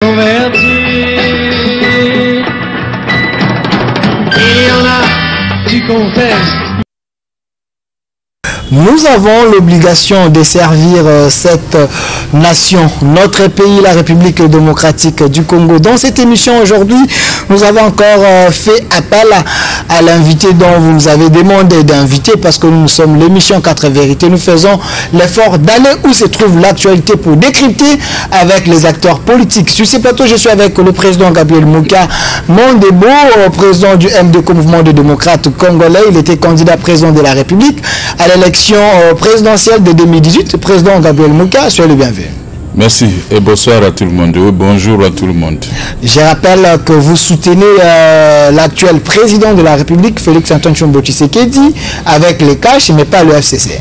converti. Il y en a qui contestent. Nous avons l'obligation de servir cette nation, notre pays, la République démocratique du Congo. Dans cette émission aujourd'hui, nous avons encore fait appel à l'invité dont vous nous avez demandé d'inviter parce que nous sommes l'émission 4 vérités. Nous faisons l'effort d'aller où se trouve l'actualité pour décrypter avec les acteurs politiques. Sur ce plateau, je suis avec le président Gabriel Mouka Mondebo, président du MDC, Mouvement des démocrates congolais. Il était candidat président de la République à l'élection présidentielle de 2018. Président Gabriel Mouka, soyez le bienvenu. Merci et bonsoir à tout le monde. Bonjour à tout le monde. Je rappelle que vous soutenez l'actuel président de la République, Félix Antoine Tshombo Tshisekedi, avec les cash, mais pas le FCC.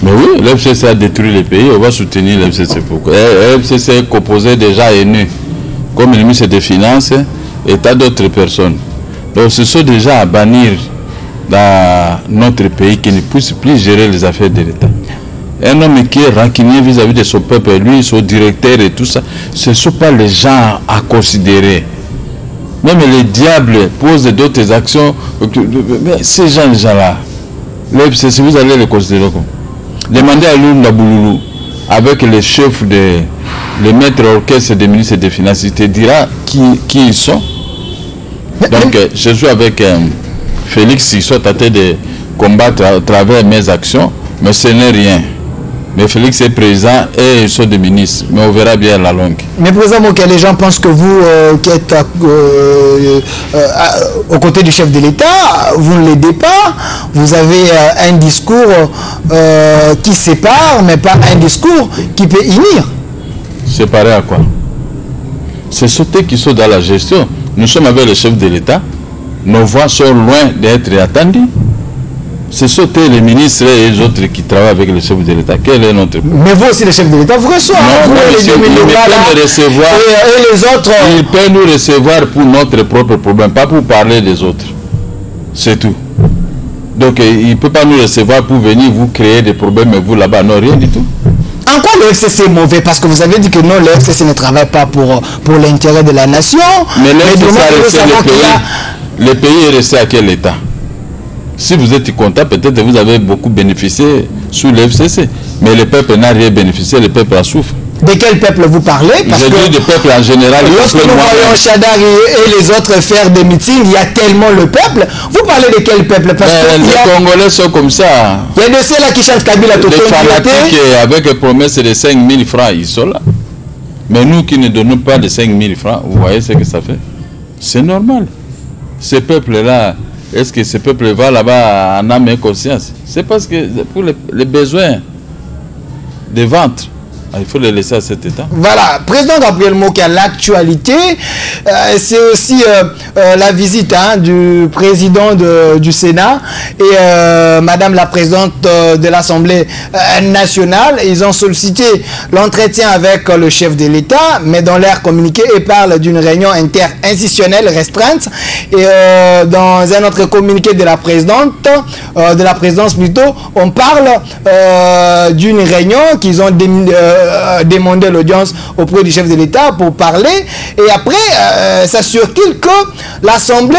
Mais oui, le FCC a détruit le pays, on va soutenir le FCC. Pourquoi? Le FCC est composé déjà haineux, comme le ministre des Finances et tant d'autres personnes. Donc ce sont déjà à bannir dans notre pays qui ne puisse plus gérer les affaires de l'État. Un homme qui est rancunier vis-à-vis de son peuple, lui, son directeur et tout ça, ce ne sont pas les gens à considérer. Même les diables posent d'autres actions. Mais ces gens-là, si vous allez les considérer comme. Demandez à Lounda Bouloulou, avec les chefs le maître orchestre des ministres des Finances, il te dira qui ils sont. Donc, je suis avec Félix, ils sont tentés de combattre à travers mes actions, mais ce n'est rien. Mais Félix est président et ils sont des ministres, mais on verra bien la longue. Mais président Mouka, les gens pensent que vous, qui êtes aux côtés du chef de l'État, vous ne l'aidez pas. Vous avez un discours qui sépare, mais pas un discours qui peut unir. Séparer à quoi? C'est ceux qui sont dans la gestion. Nous sommes avec le chef de l'État. Nos voix sont loin d'être attendues. Ce sont les ministres et les autres qui travaillent avec le chef de l'État. Quel est notre problème? Mais vous aussi, le chef de l'État, vous recevez. Non, les 2 millions nous recevoir. Et les autres. Il peut nous recevoir pour notre propre problème, pas pour parler des autres. C'est tout. Donc, il ne peut pas nous recevoir pour venir vous créer des problèmes, mais vous là-bas, non, rien du tout. En quoi le FCC est mauvais? Parce que vous avez dit que non, le FCC ne travaille pas pour l'intérêt de la nation. Mais le FCC a resté le pays. Le pays est resté à quel état? Si vous êtes content, peut-être vous avez beaucoup bénéficié sous le FCC. Mais le peuple n'a rien bénéficié, le peuple a souffert. De quel peuple vous parlez? Parce je dis du peuple en général. Lorsque nous voyons Chadar et les autres faire des meetings, il y a tellement le peuple. Vous parlez de quel peuple? Parce que les Congolais sont comme ça. Il y a de ceux-là qui chantent Kabila Toto. Les fanatiques avec une promesse de 5 000 francs, ils sont là. Mais nous qui ne donnons pas de 5 000 francs, vous voyez ce que ça fait? C'est normal. Ces peuples-là, est-ce que ce peuple va là-bas en âme et conscience? C'est parce que pour les besoins des ventres, il faut les laisser à cet état. Voilà, président Gabriel Mouka, l'actualité, c'est aussi la visite du président du Sénat et madame la présidente de l'Assemblée nationale. Ils ont sollicité l'entretien avec le chef de l'État, mais dans leur communiqué, ils parlent d'une réunion interinstitutionnelle restreinte. Et dans un autre communiqué de la présidence plutôt, on parle d'une réunion qu'ils ont demander l'audience auprès du chef de l'État pour parler, et après ça circule que l'Assemblée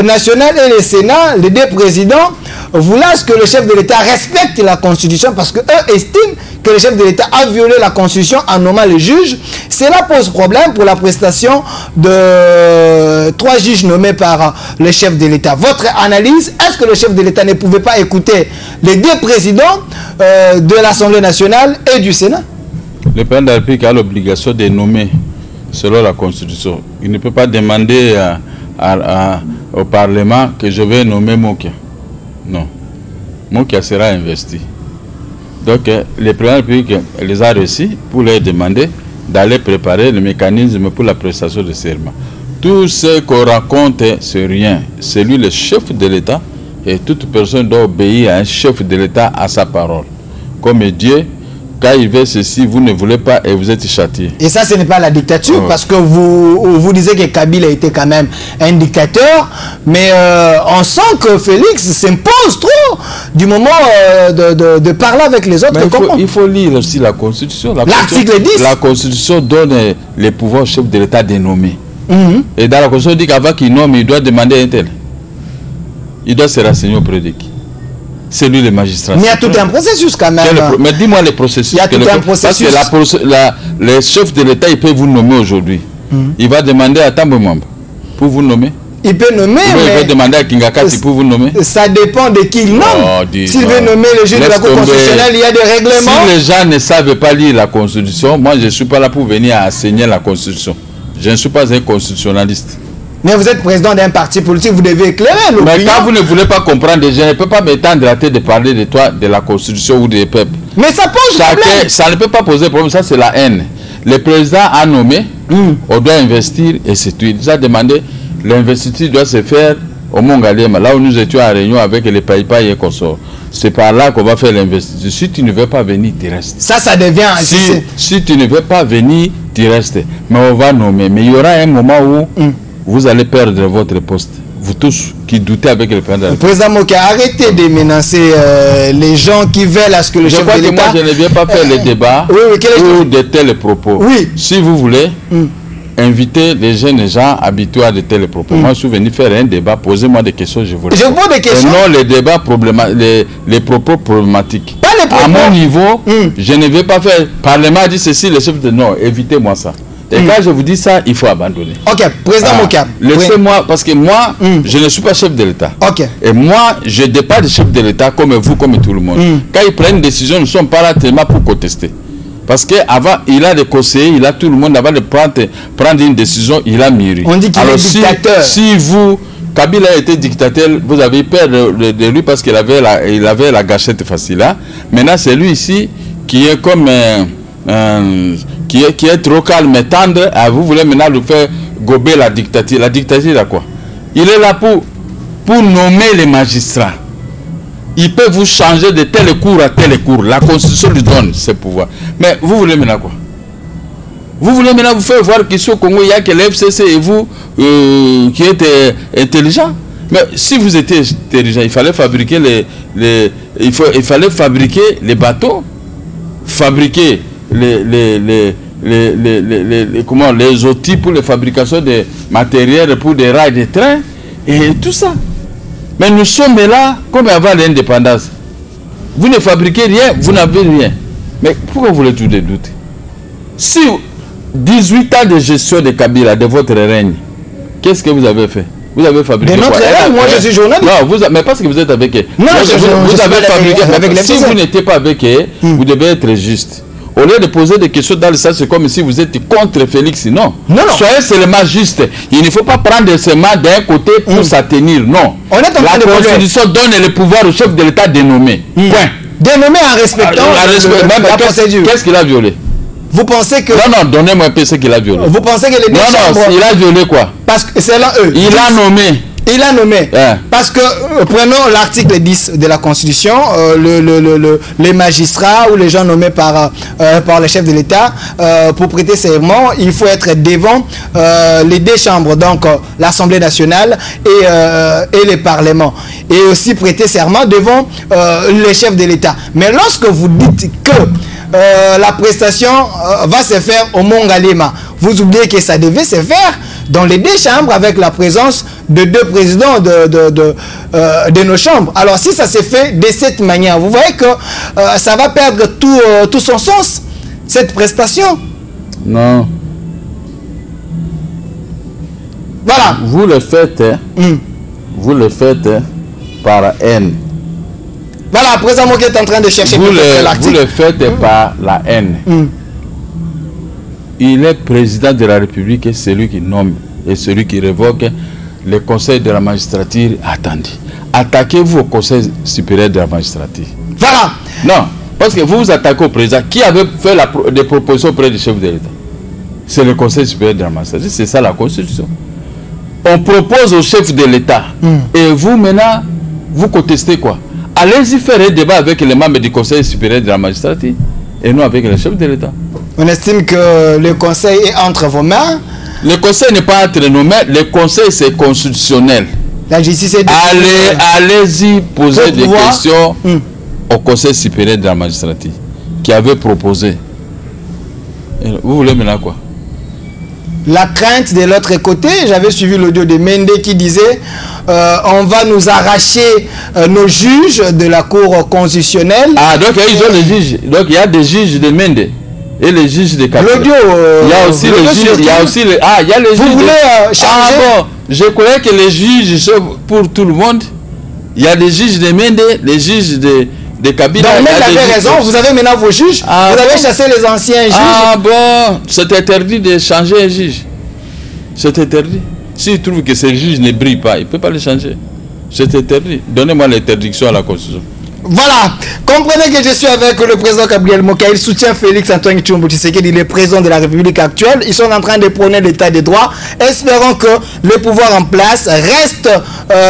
nationale et le Sénat, les 2 présidents, voulaient que le chef de l'État respecte la Constitution parce qu'eux estiment que le chef de l'État a violé la Constitution en nommant les juges. Cela pose problème pour la prestation de 3 juges nommés par le chef de l'État. Votre analyse, est-ce que le chef de l'État ne pouvait pas écouter les 2 présidents de l'Assemblée nationale et du Sénat? Le président de la République a l'obligation de nommer selon la Constitution. Il ne peut pas demander au Parlement que je vais nommer Mouka. Non. Mouka sera investi. Donc, le président de la République les a reçus pour leur demander d'aller préparer le mécanisme pour la prestation de serment. Tout ce qu'on raconte, c'est rien. C'est lui le chef de l'État et toute personne doit obéir à un chef de l'État à sa parole. Comme Dieu, Quand il veut ceci, vous ne voulez pas et vous êtes châtié. Et ça, ce n'est pas la dictature, parce que vous disiez que Kabila était quand même un dictateur, mais on sent que Félix s'impose trop du moment de parler avec les autres. Il faut lire aussi la Constitution. L'article 10. La Constitution donne les pouvoirs au chef de l'État de nommer. Et dans la Constitution, on dit qu'avant qu'il nomme, il doit demander un tel. Il doit se renseigner auprès de qui? C'est lui le magistrat. Mais il y a tout un processus quand même. Mais dis-moi les processus. Il y a tout un processus. Parce que les chefs de l'État, il peut vous nommer aujourd'hui. Il va demander à Tambo Mwamba pour vous nommer. Il peut nommer, mais il va demander à Kingakati pour vous nommer. Ça dépend de qui il nomme. S'il veut nommer le juge de la Cour constitutionnelle, il y a des règlements. Si les gens ne savent pas lire la Constitution, moi je ne suis pas là pour venir enseigner la Constitution. Je ne suis pas un constitutionnaliste. Mais vous êtes président d'un parti politique, vous devez éclairer l'opinion. Mais quand vous ne voulez pas comprendre, je ne peux pas m'étendre la tête de parler de toi, de la Constitution ou des peuples. Mais ça pose problème. Ça ne peut pas poser problème, ça c'est la haine. Le président a nommé, on doit investir et c'est tout. Il a demandé, l'investiture doit se faire au Mongaliema, là où nous étions en réunion avec les Païpa et consorts. C'est par là qu'on va faire l'investiture. Si tu ne veux pas venir, tu restes. Ça devient... Si tu ne veux pas venir, tu restes. Mais on va nommer. Mais il y aura un moment où vous allez perdre votre poste. Vous tous qui doutez avec le président. Président Mokia, arrêtez de menacer les gens qui veulent à ce que le chef de l'État... Moi, je ne viens pas faire le débat ou de tels propos. Oui. Si vous voulez... inviter les jeunes gens habitués à de tels propos. Moi, je suis venu faire un débat, posez-moi des questions, je vous réponds. Je vous pose des questions. Et non les débats problématiques, les propos problématiques. Pas les propos. À mon niveau, je ne vais pas faire. Parlement a dit ceci, le chef de non, évitez-moi ça. Et quand je vous dis ça, il faut abandonner. Ok, président Mokia. Laissez-moi, parce que moi, je ne suis pas chef de l'État. Ok. Et moi, je ne dépends pas du chef de l'État comme vous, comme tout le monde. Quand ils prennent une décision, nous ne sommes pas là tellement pour contester. Parce qu'avant, il a des conseillers, il a tout le monde, avant de prendre une décision, il a mûri. On dit qu'il est dictateur. Si vous, Kabila était dictateur, vous avez peur de lui parce qu'il avait la gâchette facile. Hein? Maintenant, c'est lui ici qui est comme qui est trop calme et tendre. Vous voulez maintenant lui faire gober la dictature. La dictature, là quoi? Il est là pour nommer les magistrats. Il peut vous changer de tel cours à tel cours. La Constitution lui donne ce pouvoir. Mais vous voulez maintenant quoi? Vous voulez maintenant vous faire voir qu'ici au Congo, il n'y a que l'FCC et vous qui êtes intelligent. Mais si vous étiez intelligent, il fallait fabriquer il fallait fabriquer les bateaux, fabriquer les outils pour la fabrication de matériel pour des rails de train et tout ça. Mais nous sommes là comme avant l'indépendance. Vous ne fabriquez rien, vous n'avez rien. Mais pourquoi vous voulez tout dédouter? Si 18 ans de gestion de Kabila, de votre règne, qu'est-ce que vous avez fait? Vous avez fabriqué de notre règne, moi je suis journaliste. Non, mais parce que vous êtes avec eux. Non, vous avez fabriqué. Avec si vous n'étiez pas avec eux, vous devez être juste. Au lieu de poser des questions dans le sens, c'est comme si vous êtes contre Félix. Non. Soyez seulement juste. Il ne faut pas prendre seulement d'un côté pour s'attenir. Non. La Constitution donne le pouvoir au chef de l'État de nommer. Point. De nommer en respectant la procédure. Qu'est-ce qu'il a violé? Vous pensez que... Non, donnez-moi un peu ce qu'il a violé. Vous pensez que les deux chambres... Non, il a violé quoi? Parce que c'est là eux. Il a nommé. Il a nommé. Parce que, prenons l'article 10 de la Constitution, les magistrats ou les gens nommés par le chef de l'État, pour prêter serment, il faut être devant les deux chambres, donc l'Assemblée nationale et les parlements. Et aussi prêter serment devant les chefs de l'État. Mais lorsque vous dites que la prestation va se faire au Mongaliema, vous oubliez que ça devait se faire dans les deux chambres avec la présence de deux présidents de nos chambres. Alors si ça se fait de cette manière, vous voyez que ça va perdre tout son sens, cette prestation. Non. Voilà. Vous le faites, vous le faites par haine. Voilà, président Mokia est en train de chercher l'article. Vous le faites par la haine. Il est président de la République et c'est lui qui nomme et celui qui révoque le conseil de la magistrature. Attendez, attaquez-vous au conseil supérieur de la magistrature. Voilà. Non, parce que vous vous attaquez au président. Qui avait fait des propositions auprès du chef de l'État? C'est le conseil supérieur de la magistrature. C'est ça la Constitution. On propose au chef de l'État et vous maintenant, vous contestez quoi? Allez-y faire un débat avec les membres du conseil supérieur de la magistrature. et non avec le chef de l'État. On estime que le conseil est entre vos mains. Le conseil n'est pas entre nos mains, le conseil c'est constitutionnel. La justice est... Allez-y poser des questions au conseil supérieur de la magistrature qui avait proposé. Et vous voulez maintenant quoi? La crainte de l'autre côté, j'avais suivi l'audio de Mende qui disait on va nous arracher nos juges de la Cour constitutionnelle. Ah, donc ils ont les juges. Donc il y a des juges de Mende et les juges de Kabila. L'audio. Il y a aussi les juges. Il y a aussi les. Ah, il y a les juges. Vous voulez changer? Ah bon, je croyais que les juges sont pour tout le monde. Il y a les juges de Mende, les juges de Kabila. Donc, vous avez raison, vous avez maintenant vos juges. Ah, vous avez chassé les anciens juges. Ah bon, c'est interdit de changer un juge. C'est interdit. S'il trouve que ce juge ne brille pas, il ne peut pas le changer. C'est interdit. Donnez-moi l'interdiction à la Constitution. Voilà, comprenez que je suis avec le président Gabriel Moka. Il soutient Félix Antoine Tshilombo Tshisekedi, il est président de la République actuelle. Ils sont en train de prôner l'état des droits. Espérons que le pouvoir en place reste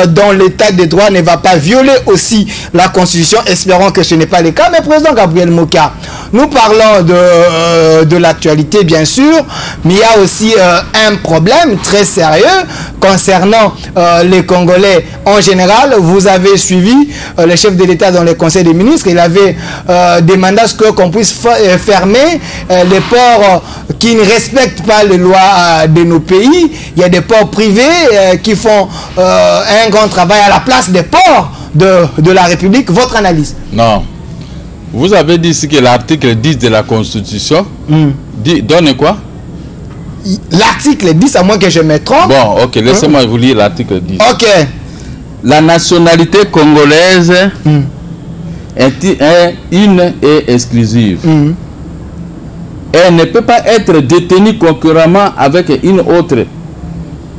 dans l'état des droits, ne va pas violer aussi la Constitution. Espérons que ce n'est pas le cas. Mais président Gabriel Moka, nous parlons de l'actualité bien sûr, mais il y a aussi un problème très sérieux concernant les Congolais en général. Vous avez suivi le chef de l'État dans le Conseil des ministres. Il avait demandé à ce qu'on puisse fermer les ports qui ne respectent pas les lois de nos pays. Il y a des ports privés qui font un grand travail à la place des ports de la République. Votre analyse? Non. Vous avez dit ici que l'article 10 de la Constitution donne quoi? L'article 10, à moins que je me trompe. Bon, ok, laissez-moi vous lire l'article 10. Ok. La nationalité congolaise est une et exclusive. Elle ne peut pas être détenue concurremment avec une autre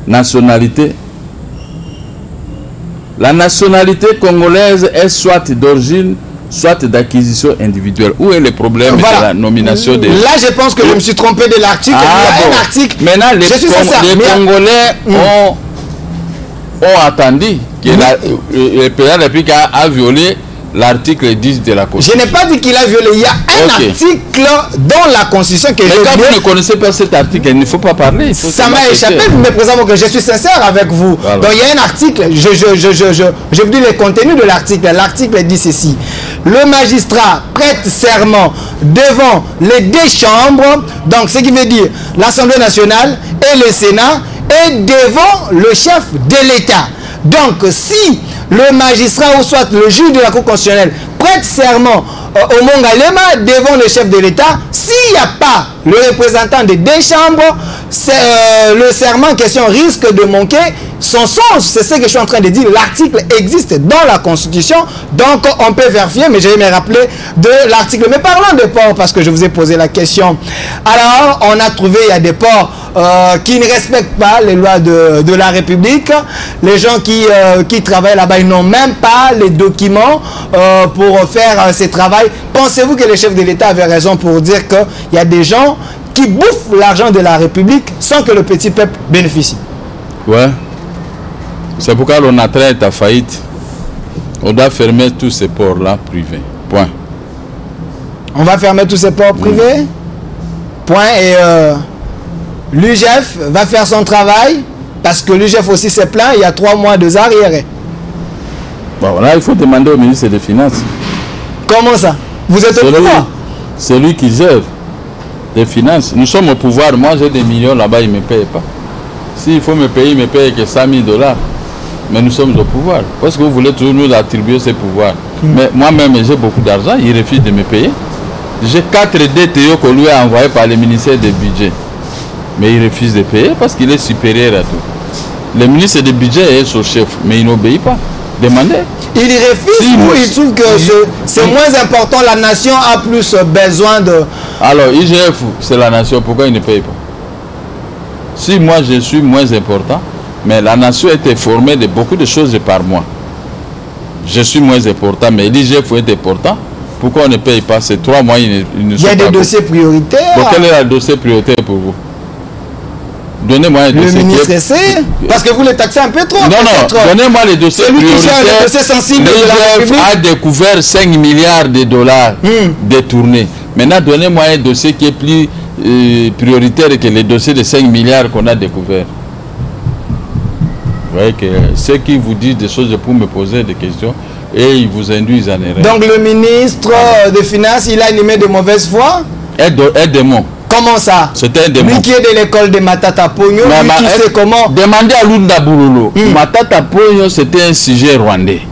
nationalité. La nationalité congolaise est soit d'origine, soit d'acquisition individuelle. Où est le problème de la nomination des... Là, je pense que je me suis trompé de l'article. Il y a un article. Maintenant, les Congolais ont attendu que le président de la République a violé l'article 10 de la Constitution. Je n'ai pas dit qu'il a violé. Il y a un article dans la Constitution que mais quand vous ne connaissez pas cet article, il ne faut pas parler. Ça m'a échappé, mais présentement que je suis sincère avec vous. Voilà. Donc il y a un article, je vous dis le contenu de l'article. L'article dit ceci: le magistrat prête serment devant les deux chambres, donc ce qui veut dire l'Assemblée nationale et le Sénat, et devant le chef de l'État. Donc si le magistrat ou soit le juge de la Cour constitutionnelle prête serment au Mongalema devant le chef de l'État, s'il n'y a pas le représentant des deux chambres, le serment en question risque de manquer son sens. C'est ce que je suis en train de dire. L'article existe dans la Constitution, donc on peut vérifier, mais je vais me rappeler de l'article. Mais parlons de ports, parce que je vous ai posé la question. Alors, on a trouvé, il y a des ports qui ne respectent pas les lois de la République. Les gens qui travaillent là-bas, ils n'ont même pas les documents pour faire ce travail. Pensez-vous que le chef de l'État avait raison pour dire qu'il y a des gens qui bouffent l'argent de la République sans que le petit peuple bénéficie? Ouais. C'est pourquoi l'ONATRA est à faillite. On doit fermer tous ces ports-là privés. Point. On va fermer tous ces ports privés? Point. Et l'UGF va faire son travail, parce que l'UGF aussi s'est plaint il y a 3 mois de arrière. Bon, là, il faut demander au ministre des Finances. Comment ça? Vous êtes au pouvoir? C'est lui qui gère les finances. Nous sommes au pouvoir. Moi, j'ai des millions là-bas, ils ne me payent pas. S'il faut me payer, il ne me paye que 100 000 $. Mais nous sommes au pouvoir. Parce que vous voulez toujours nous attribuer ces pouvoirs. Mais moi-même, j'ai beaucoup d'argent. Ils refusent de me payer. J'ai 4 DTO qu'on lui a envoyés par le ministère du Budget. Mais il refuse de payer parce qu'il est supérieur à tout. Le ministre du Budget est son chef, mais il n'obéit pas. Demandez. Il refuse ou il trouve que c'est moins important, la nation a plus besoin de... Alors, IGF, c'est la nation, pourquoi il ne paye pas? Si moi je suis moins important, mais la nation est informée de beaucoup de choses par moi. Je suis moins important, mais l'IGF est important. Pourquoi on ne paye pas? Ces 3 mois, il y a des dossiers prioritaires. Donc, quel est le dossier prioritaire pour vous? Donnez-moi un dossier. Le ministre essaie, parce que vous le taxez un peu trop. Non, non, donnez-moi les dossiers prioritaires. Les dossiers sensibles de la République a découvert 5 milliards de dollars détournés. Maintenant, donnez-moi un dossier qui est plus prioritaire que les dossiers de 5 milliards qu'on a découvert. Vous voyez que ceux qui vous disent des choses pour me poser des questions et ils vous induisent en erreur. Donc le ministre des Finances, il a animé de mauvaise foi? Un démon. Comment ça? C'était un démon. Lui qui est de l'école de Matata Pogno, lui qui sait comment. Demandez à Lunda Boulolo. Matata Pogno, c'était un sujet rwandais.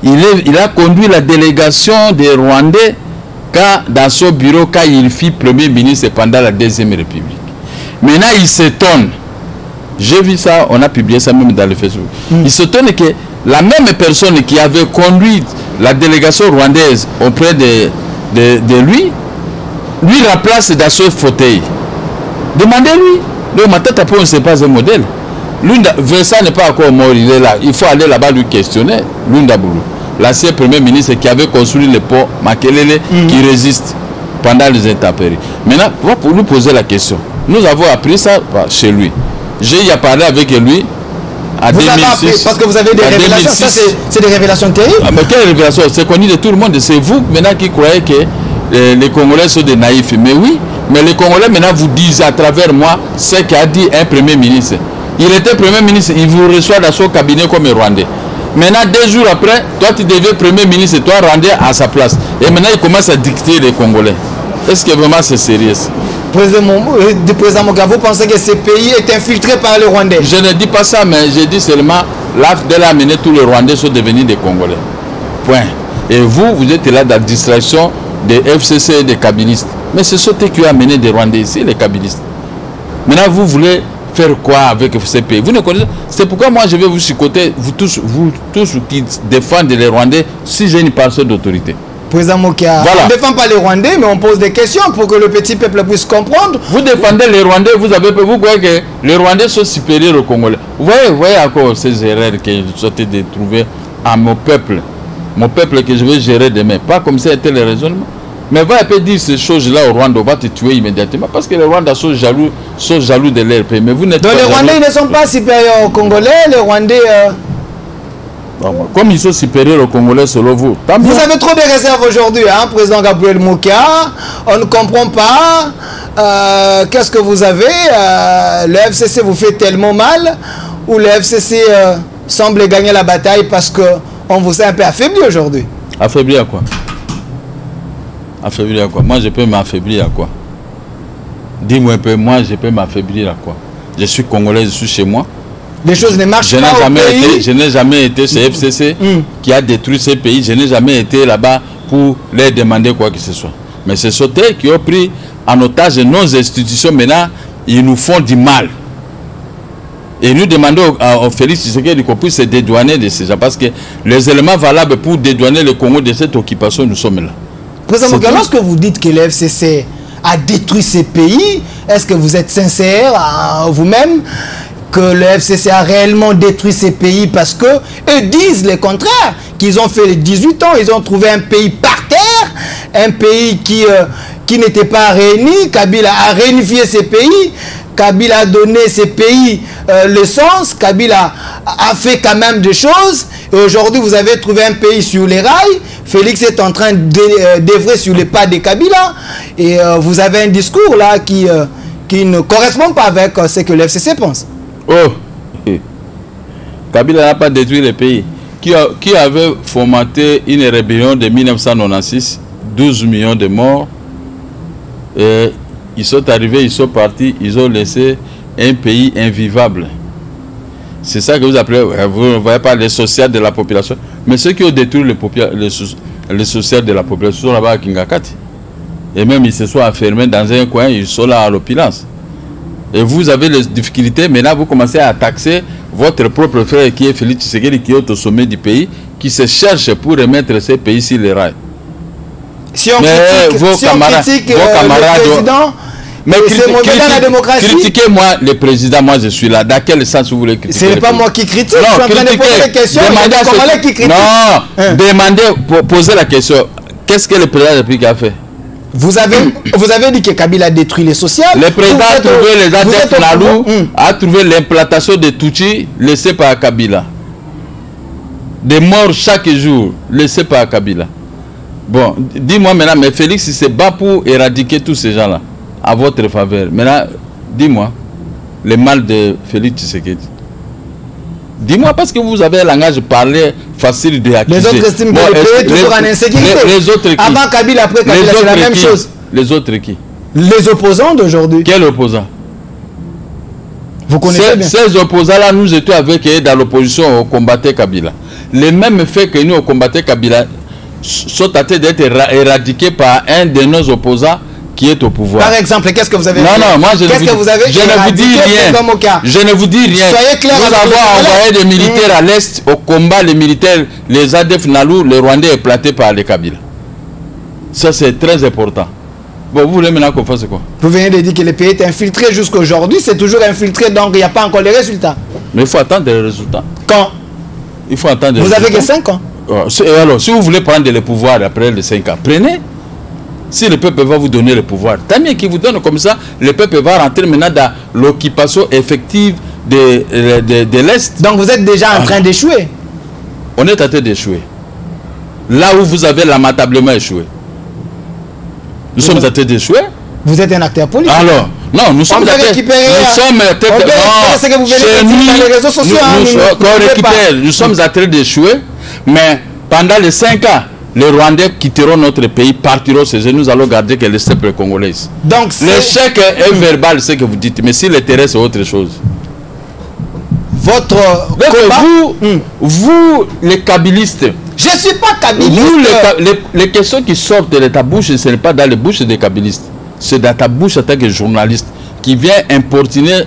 Il a conduit la délégation des Rwandais dans son bureau quand il fut Premier ministre pendant la Deuxième République. Maintenant, il s'étonne. J'ai vu ça, on a publié ça même dans le Facebook. Il s'étonne que la même personne qui avait conduit la délégation rwandaise auprès de lui remplace dans ce fauteuil. Demandez-lui. Le Matata Pogno, ce n'est pas un modèle. Vincent n'est pas encore mort, il est là. Il faut aller là-bas lui questionner. Lunda Boulou, l'ancien Premier ministre qui avait construit le pont Makelele qui résiste pendant les intempéries. Maintenant, pour nous poser la question. Nous avons appris ça chez lui. J'ai y parlé avec lui en 2006. Parce que vous avez des révélations. Ça, c'est des révélations terribles. Mais quelle révélation? C'est connu de tout le monde. C'est vous maintenant qui croyez que les Congolais sont des naïfs. Mais oui, mais les Congolais maintenant vous disent à travers moi ce qu'a dit un Premier ministre. Il était Premier ministre, il vous reçoit dans son cabinet comme Rwandais. Maintenant, 2 jours après, toi tu deviens Premier ministre, toi Rwandais à sa place. Et maintenant, il commence à dicter les Congolais. Est-ce que vraiment c'est sérieux? Président Moga, vous pensez que ce pays est infiltré par les Rwandais? Je ne dis pas ça, mais je dis seulement, là, de l'amener, tous les Rwandais sont devenus des Congolais. Point. Et vous êtes là dans la distraction des FCC et des kabylistes. Mais c'est ce qui a amené des Rwandais ici, les kabylistes. Maintenant, vous voulez faire quoi avec ces pays? Vous ne connaissez. C'est pourquoi moi je vais vous chicoter, vous tous qui défendez les Rwandais, si j'ai une parcelle d'autorité. Président Mokia, voilà. On ne défend pas les Rwandais, mais on pose des questions pour que le petit peuple puisse comprendre. Vous défendez les Rwandais, vous croyez que les Rwandais sont supérieurs aux Congolais. Vous voyez encore ces erreurs que je souhaitais de trouver à mon peuple que je vais gérer demain. Pas comme ça était le raisonnement. Mais va un peu dire ces choses-là au Rwanda, on va te tuer immédiatement. Parce que les Rwandais sont jaloux de leur pays. Mais vous n'êtes pas. Donc les Rwandais ne sont pas supérieurs aux Congolais, les Rwandais. Comme ils sont supérieurs aux Congolais selon vous. Vous avez trop de réserves aujourd'hui, hein, président Gabriel Mokia. On ne comprend pas. Qu'est-ce que vous avez? Le FCC vous fait tellement mal, ou le FCC semble gagner la bataille parce qu'on vous a un peu affaibli aujourd'hui? Affaibli à quoi? Affaibli à quoi? Moi, je peux m'affaiblir à quoi? Dis-moi un peu, moi, je peux m'affaiblir à quoi? Je suis Congolais, je suis chez moi. Les choses ne marchent pas au pays. Je n'ai jamais été chez FCC qui a détruit ces pays. Je n'ai jamais été là-bas pour leur demander quoi que ce soit. Mais ce sont eux qui ont pris en otage nos institutions. Maintenant, ils nous font du mal. Et nous demandons au Félix Tshisekedi qu'on puisse se dédouaner de ces gens. Parce que les éléments valables pour dédouaner le Congo de cette occupation, nous sommes là. Président Mokia, lorsque vous dites que le FCC a détruit ces pays, est-ce que vous êtes sincère à vous-même que le FCC a réellement détruit ces pays? Parce que eux disent le contraire, qu'ils ont fait les 18 ans, ils ont trouvé un pays par terre, un pays qui n'était pas réuni. Kabila a réunifié ces pays, Kabila a donné ces pays le sens, Kabila a fait quand même des choses, et aujourd'hui vous avez trouvé un pays sur les rails. Félix est en train d'œuvrer sur les pas de Kabila, et vous avez un discours là qui ne correspond pas avec ce que le FCC pense. Oh, Kabila n'a pas détruit le pays. Qui avait fomenté une rébellion de 1996, 12 millions de morts, et ils sont arrivés, ils sont partis, ils ont laissé un pays invivable. C'est ça que vous appelez, vous ne voyez pas les social de la population, mais ceux qui ont détruit les social de la population sont là-bas à Kingakati. Et même ils se sont enfermés dans un coin, ils sont là à l'opulence. Et vous avez les difficultés, maintenant vous commencez à taxer votre propre frère qui est Félix Tshisekedi, qui est au sommet du pays, qui se cherche pour remettre ces pays sur les rails. Si on critique le président, mais c'est mauvais dans la démocratie. Critiquez-moi le président, moi je suis là. Dans quel sens vous voulez critiquer? Ce n'est pas moi qui critique, je suis en train de poser des questions. Demandez qui critique. Non, demandez, posez la question. Qu'est-ce que le président de la République a fait? Vous avez dit que Kabila a détruit les sociales. Le président a trouvé les adeptes Nalou, a trouvé l'implantation de Tutsi laissée par Kabila. Des morts chaque jour laissés par Kabila. Bon, dis-moi maintenant, mais Félix, il se bat pour éradiquer tous ces gens-là, à votre faveur. Maintenant, dis-moi, le mal de Félix Tshisekedi. Dis-moi, parce que vous avez un langage parlé facile de accuser. Les autres estiment que le pays est toujours en insécurité. Les autres qui? Avant Kabila, après Kabila, c'est la même chose. Les autres qui? Les opposants d'aujourd'hui. Quel opposant? Vous connaissez bien. Ces opposants-là, nous étions avec eux dans l'opposition, on combattait Kabila. Les mêmes faits que nous, on combattait Kabila, sont en train d'être éradiqués par un de nos opposants qui est au pouvoir. Par exemple, qu'est-ce que vous avez Non, non, moi je ne vous dis rien. Je ne vous dis rien. Soyez clair. Nous avons envoyé des militaires à l'Est au combat, les militaires, les ADF Nalou, les Rwandais éclatés par les Kabila. Ça, c'est très important. Bon, vous voulez maintenant qu'on fasse quoi? Vous venez de dire que le pays est infiltré jusqu'à aujourd'hui, c'est toujours infiltré, donc il n'y a pas encore les résultats. Mais il faut attendre les résultats. Quand? Il faut attendre les résultats. Vous avez que 5 ans. Alors, si vous voulez prendre le pouvoir après les 5 ans, prenez. Si le peuple va vous donner le pouvoir, tant mieux qu'il vous donne comme ça, le peuple va rentrer maintenant dans l'occupation effective de l'Est. Donc vous êtes déjà en train d'échouer. On est en train d'échouer. Là où vous avez lamentablement échoué. Nous sommes en train d'échouer. Vous êtes un acteur politique. Alors, non, nous sommes en train d'échouer. Nous sommes en train d'échouer, mais pendant les 5 ans, les Rwandais quitteront notre pays, partiront chez eux. Nous allons garder que les peuples congolais. Donc l'échec est verbal, ce que vous dites, mais si l'intérêt c'est autre chose. Votre combat, vous les kabylistes. Je ne suis pas kabyliste. Vous, les questions qui sortent de ta bouche, ce n'est pas dans les bouches des kabylistes. C'est dans ta bouche en tant que journaliste qui vient importuner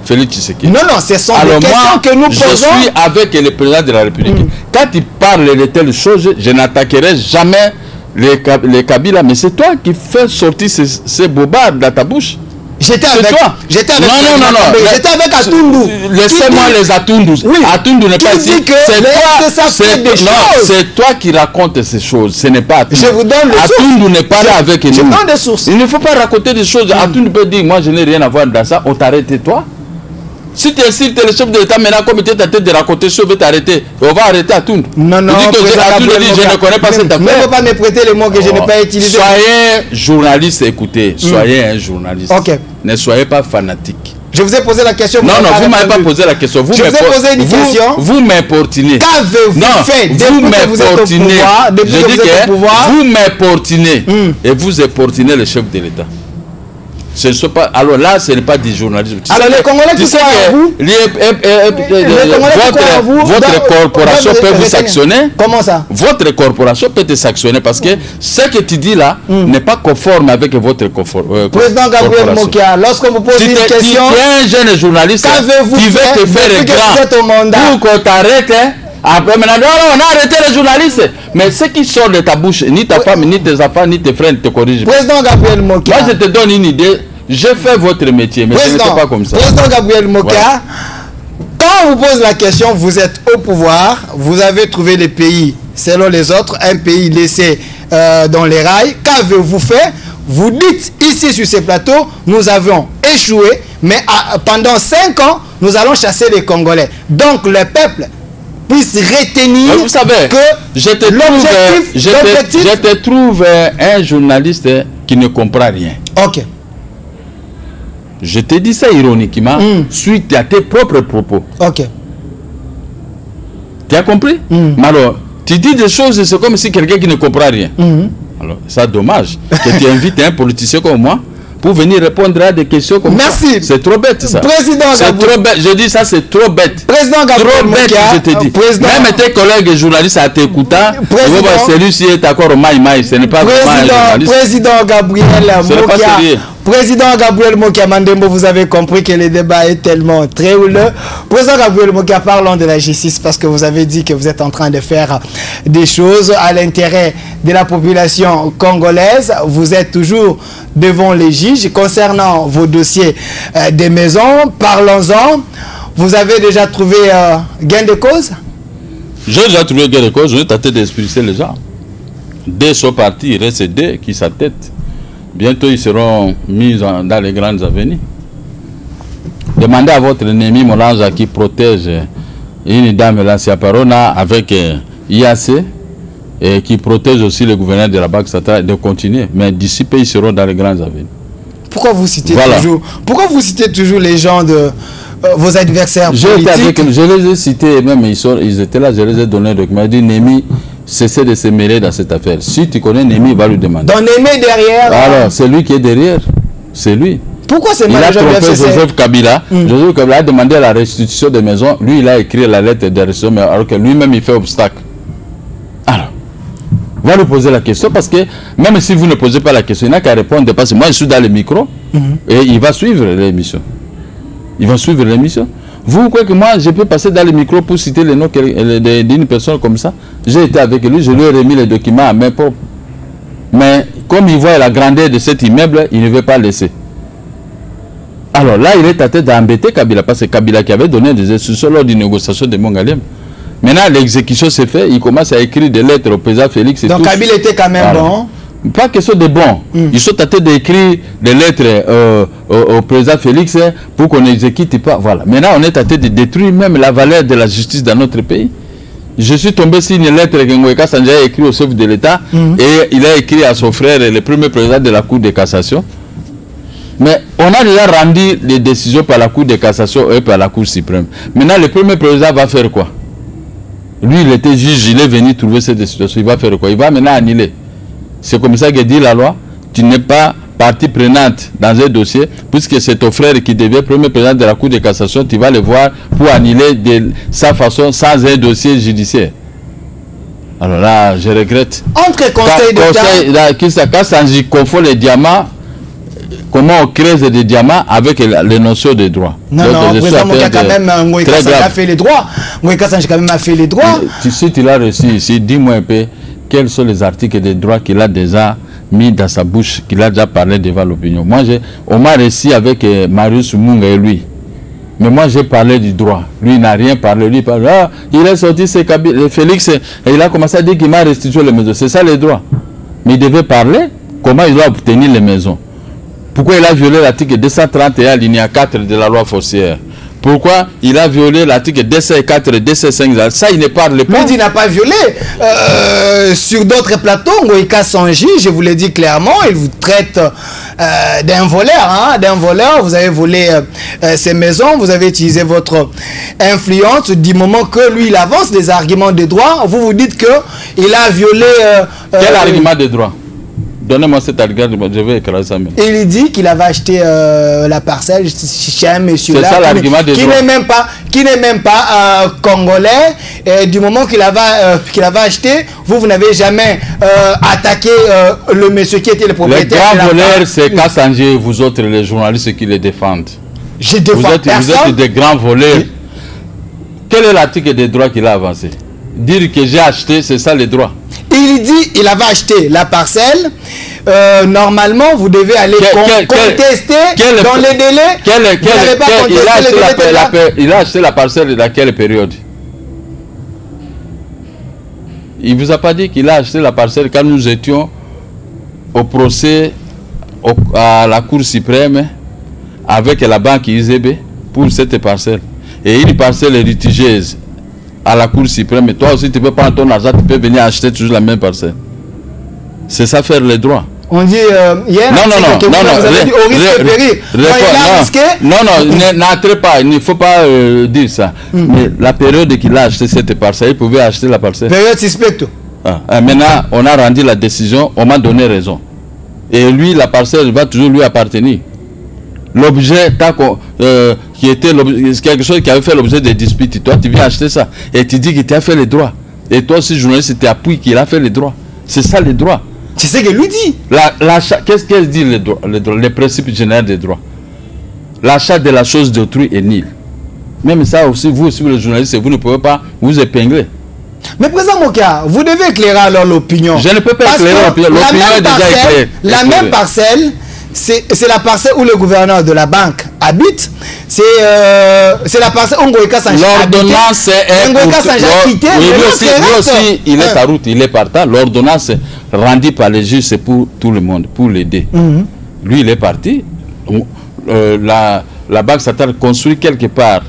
Félix Tshisekedi. Non, non, ce sont des questions que nous posons. Je suis avec le président de la République. Quand il parle de telles choses, je n'attaquerai jamais les Kabila. Mais c'est toi qui fais sortir ces bobards dans ta bouche. J'étais avec toi. J'étais avec J'étais avec Atundu. Laissez-moi les Atundus. Oui. Atundu n'est pas ici. C'est toi qui racontes ces choses. Ce n'est pas Atundu. Je vous donne les sources. Atundu n'est pas là avec nous. Je donne des sources. Il ne faut pas raconter des choses. Atundu peut dire, moi je n'ai rien à voir dans ça. On t'arrête toi. Si tu es le chef de l'État maintenant, comme tu es en train de raconter, je vais t'arrêter. On va arrêter Atundu. Non, non, je ne connais pas cette affaire. Ne faut pas me prêter les mots que je n'ai pas utilisés. Soyez journaliste, écoutez. Soyez un journaliste. Ok. Ne soyez pas fanatique. Je vous ai posé la question. Non, non, vous ne m'avez pas posé la question. Je vous ai posé une question. Vous m'importunez. Qu'avez-vous fait vous m'importunez. Je dis que vous m'importunez. Et vous importunez le chef de l'État. Ce ne sont pas, alors là, ce n'est pas du journalisme. Alors les Congolais qui croient à vous, votre corporation peut vous sanctionner. Comment ça? Votre corporation peut te sanctionner parce que ce que tu dis là n'est pas conforme avec votre corporation. Président Gabriel Mokia, lorsqu'on vous pose une question, tu es un jeune journaliste, tu veux te faire grand pour qu'on t'arrête. Après, maintenant, on a arrêté les journalistes. Mais ce qui sort de ta bouche, ni ta femme, ni tes enfants, ni tes frères ne te corrigent. Président Gabriel Mokia. Moi, je te donne une idée. Je fais votre métier, mais ce n'est pas comme ça. Président Gabriel Mokia, quand on vous pose la question, vous êtes au pouvoir, vous avez trouvé le pays, selon les autres, un pays laissé dans les rails. Qu'avez-vous fait? Vous dites ici sur ces plateaux, nous avons échoué, mais pendant 5 ans, nous allons chasser les Congolais. Donc le peuple puisse retenir vous savez, que je te trouve un journaliste qui ne comprend rien. Ok. Je te dis ça ironiquement, suite à tes propres propos. Ok. Tu as compris? Mais alors, tu dis des choses, c'est comme si quelqu'un qui ne comprend rien. Alors, c'est dommage que tu invites un politicien comme moi pour venir répondre à des questions comme ça. Merci. C'est trop bête ça. Président c'est trop bête. Je dis ça, c'est trop bête. Président Gabriel trop bête, je te dis. Même tes collègues journalistes à t'écoutant, celui-ci est encore au maï-maï. Ce n'est pas vraiment un journaliste. Président Gabriel Mokia. Président Gabriel Mokia Mandembo, vous avez compris que le débat est tellement très houleux. Président Gabriel Mokia, parlons de la justice parce que vous avez dit que vous êtes en train de faire des choses à l'intérêt de la population congolaise. Vous êtes toujours devant les juges concernant vos dossiers des maisons. Parlons-en. Vous avez déjà trouvé gain de cause? J'ai déjà trouvé gain de cause. Je vais tenter d'expulser les gens. 2 sont partis, il reste 2 qui s'attêtent. Bientôt, ils seront mis dans les grandes avenues. Demandez à votre ennemi Molanja qui protège une dame là, Siaparona avec IAC. et qui protège aussi le gouverneur de la Banque centrale de continuer. Mais d'ici peu, ils seront dans les grands avenirs. Pourquoi vous citez toujours les gens de vos adversaires politiques? Je les ai cités, même ils étaient là, je les ai donné un document. Ils disent Némi, cessez de se mêler dans cette affaire. Si tu connais Némi, il va lui demander. Donc Némi derrière. Alors, c'est lui qui est derrière. C'est lui. Pourquoi c'est Il a trompé Joseph Kabila. Joseph Kabila a demandé la restitution des maisons. Lui, il a écrit la lettre de restitution, mais alors que lui-même, il fait obstacle. Alors, on va lui poser la question parce que même si vous ne posez pas la question, il n'a qu'à répondre parce que moi, je suis dans le micro et il va suivre l'émission. Il va suivre l'émission. Vous croyez que moi, je peux passer dans le micro pour citer le nom d'une personne comme ça? J'ai été avec lui, je lui ai remis les documents à main propre. Mais comme il voit la grandeur de cet immeuble, il ne veut pas laisser. Alors là, il est à tête d'embêter Kabila, parce que Kabila qui avait donné des instructions lors d'une négociation de Mongalem. Maintenant, l'exécution s'est faite, il commence à écrire des lettres au président Félix. Et donc Kabila était quand même bon. Pas question de bon. Ils sont à tête d'écrire des lettres au président Félix pour qu'on n'exécute pas. Voilà. Maintenant, on est à tête de détruire même la valeur de la justice dans notre pays. Je suis tombé sur une lettre que Ngoïka Sandja a écrite au chef de l'État et il a écrit à son frère, le premier président de la Cour de cassation. Mais on a déjà rendu les décisions par la Cour de cassation et par la Cour suprême. Maintenant, le premier président va faire quoi? Lui, il était juge, il est venu trouver cette décision. Il va faire quoi? Il va maintenant annuler. C'est comme ça que dit la loi. Tu n'es pas partie prenante dans un dossier, puisque c'est ton frère qui devient premier président de la Cour de cassation, tu vas le voir pour annuler de sa façon sans un dossier judiciaire. Alors là, je regrette. Entre conseil d'État... Quand ça confond les diamants, comment on crée des diamants avec les notions de droit. Non, non, président Moka quand même, Ngoïka Sandja a fait les droits. Ngoïka Sandja quand même a fait les droits. Si tu l'as reçu ici, dis-moi un peu, quels sont les articles de droit qu'il a déjà mis dans sa bouche, qu'il a déjà parlé devant l'opinion. Moi, on m'a reçu avec Marius Munga et lui. Mais moi, j'ai parlé du droit. Lui, il n'a rien parlé. Lui, il parle. Ah, il est sorti, c'est Félix, et il a commencé à dire qu'il m'a restitué les maisons. C'est ça les droits. Mais il devait parler comment il doit obtenir les maisons. Pourquoi il a violé l'article 231, alinéa 4 de la loi foncière? Pourquoi il a violé l'article 204 et 205? Ça, il ne parle pas. Lui, il n'a pas violé. Sur d'autres plateaux, Ngoïka Sandja, je vous l'ai dit clairement, il vous traite d'un voleur. Hein, d'un voleur, vous avez volé ses maisons, vous avez utilisé votre influence. Du moment que lui, il avance des arguments de droit, vous vous dites qu'il a violé... Quel argument de droit? Donnez-moi cet argument, je vais écraser ça même. Il dit qu'il avait acheté la parcelle chez un monsieur là, qui n'est même pas congolais. Et du moment qu'il avait acheté, vous n'avez jamais attaqué le monsieur qui était le propriétaire. Les grands voleurs, c'est Kassanjé, vous autres les journalistes qui les défendent. Je défends personne. Vous êtes des grands voleurs. Oui. Quel est l'article des droits qu'il a avancé? Dire que j'ai acheté, c'est ça les droits. Il dit qu'il avait acheté la parcelle. Normalement, vous devez aller contester dans les délais. Il a acheté la parcelle dans quelle période? Il ne vous a pas dit qu'il a acheté la parcelle quand nous étions au procès à la Cour suprême avec la banque IZB pour cette parcelle. Et une parcelle litigieuse à la Cour suprême, et toi aussi tu peux prendre ton argent, tu peux venir acheter toujours la même parcelle. C'est ça faire les droits. On dit hier, n'entrez pas, il ne faut pas dire ça. Mais la période qu'il a acheté cette parcelle, il pouvait acheter la parcelle. Période suspecte. Maintenant, on a rendu la décision, on m'a donné raison. Et lui, la parcelle va toujours lui appartenir. L'objet qui était quelque chose qui avait fait l'objet de disputes, toi tu viens acheter ça et tu dis qu'il t'a fait les droits. Et toi aussi journaliste, tu appuies qu'il a fait les droits. C'est ça les droits. C'est ce que lui dit. Qu'est-ce qu'elle dit les droits, les principes généraux des droits? L'achat de la chose d'autrui est nul. Même ça aussi, vous aussi les journalistes, vous ne pouvez pas vous épingler. Mais président Moka, vous devez éclairer alors l'opinion. Je ne peux pas éclairer l'opinion. L'opinion est déjà éclairée. La même parcelle, c'est la parcelle où le gouverneur de la banque habite. C'est la parcelle où Ngoïka Sandja habite. L'ordonnance est... Ngoïka Sandja a quitté. Lui aussi, il est à route, il est partant. L'ordonnance rendue par les juges, c'est pour tout le monde, pour l'aider. Lui, il est parti. La banque centrale construit quelque part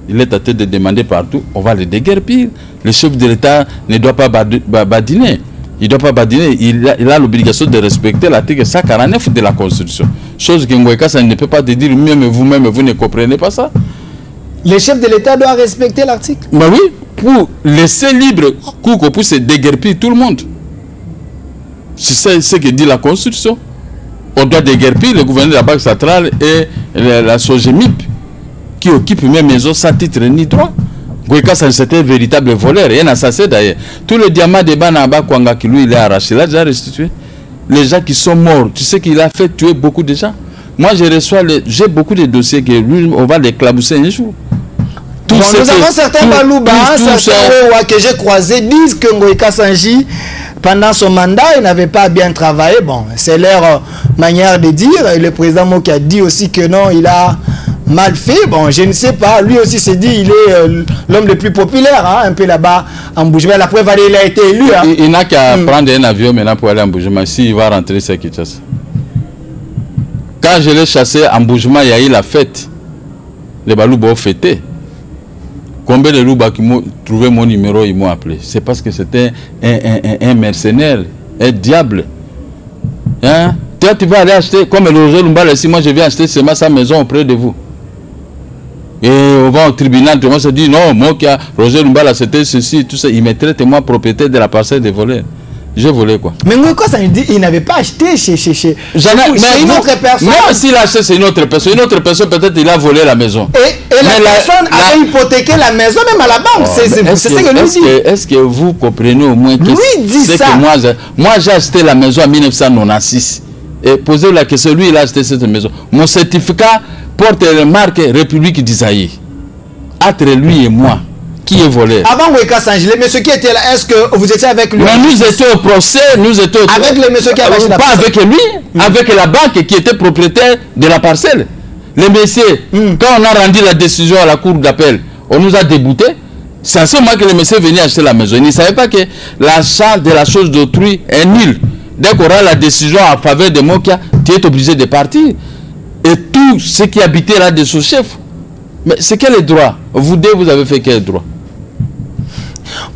il est en train de demander partout, on va le déguerpir. Le chef de l'État ne doit pas badiner. Il ne doit pas badiner. Il a l'obligation de respecter l'article 149 de la Constitution. Chose que Ngoïka, ça ne peut pas te dire, même vous-même, vous ne comprenez pas ça. Le chef de l'État doit respecter l'article. Mais oui, pour laisser libre Kouko pour se déguerpir tout le monde. C'est ce que dit la Constitution. On doit déguerpir le gouverneur de la Banque centrale et la SOGEMIP qui occupe mes maisons sans titre ni droit. Ngoïka, c'était un véritable voleur et un assassin d'ailleurs. Tous les diamants de Banaba Kwanga qui lui il est arraché, il a déjà restitué. Les gens qui sont morts, tu sais qu'il a fait tuer beaucoup de gens. Moi j'ai beaucoup de dossiers que lui, on va les clabousser un jour. Bon, nous avons certains Balouba, certains que j'ai croisés disent que Ngoïka Sanji, pendant son mandat, il n'avait pas bien travaillé. Bon, c'est leur manière de dire. Et le président Moki a dit aussi que non, il a mal fait. Bon, je ne sais pas. Lui aussi s'est dit il est l'homme le plus populaire, hein, un peu là-bas en Boujema. La preuve, il a été élu. Hein. Il n'a qu'à prendre un avion maintenant pour aller en Boujema. S'il va rentrer, c'est Kinshasa. Quand je l'ai chassé en Boujema, il y a eu la fête. Les Balouba ont fêté. Combien de loups qui m'ont trouvé mon numéro, ils m'ont appelé. C'est parce que c'était un mercenaire, un diable. Hein? Toi, tu vas aller acheter, comme le Roger Lumba, si moi je viens acheter seulement sa maison auprès de vous. Et on va au tribunal, tout le monde se dit, non, moi qui a Roger Lumba, c'était ceci, tout ça. Il me traite, moi, propriétaire de la parcelle des voleurs. J'ai volé quoi. Mais quoi ça me dit, il n'avait pas acheté chez une autre personne. Même s'il a acheté, c'est une autre personne. Une autre personne, peut-être, il a volé la maison. Et la personne avait hypothéqué la maison même à la banque. C'est ce que lui dit. Est-ce que vous comprenez au moins que lui dit ça. Que moi j'ai acheté la maison en 1996. Et posez la question, lui il a acheté cette maison. Mon certificat porte la marque République d'Isaïe. Entre lui et moi. Qui est volé? Avant Ngoïka Sanji, les messieurs qui étaient là, est-ce que vous étiez avec lui? Mais nous étions au procès, nous étions avec les messieurs qui avaient acheté la parcelle. Pas avec lui, avec la banque qui était propriétaire de la parcelle. Les messieurs, quand on a rendu la décision à la cour d'appel, on nous a déboutés. C'est à ce moment que les messieurs venaient acheter la maison. Ils ne savaient pas que l'achat de la chose d'autrui est nul. Dès qu'on aura la décision en faveur de Mokia, tu es obligé de partir. Et tout ce qui habitait là de ce chef. Mais c'est quel est le droit? Vous deux, vous avez fait quel droit?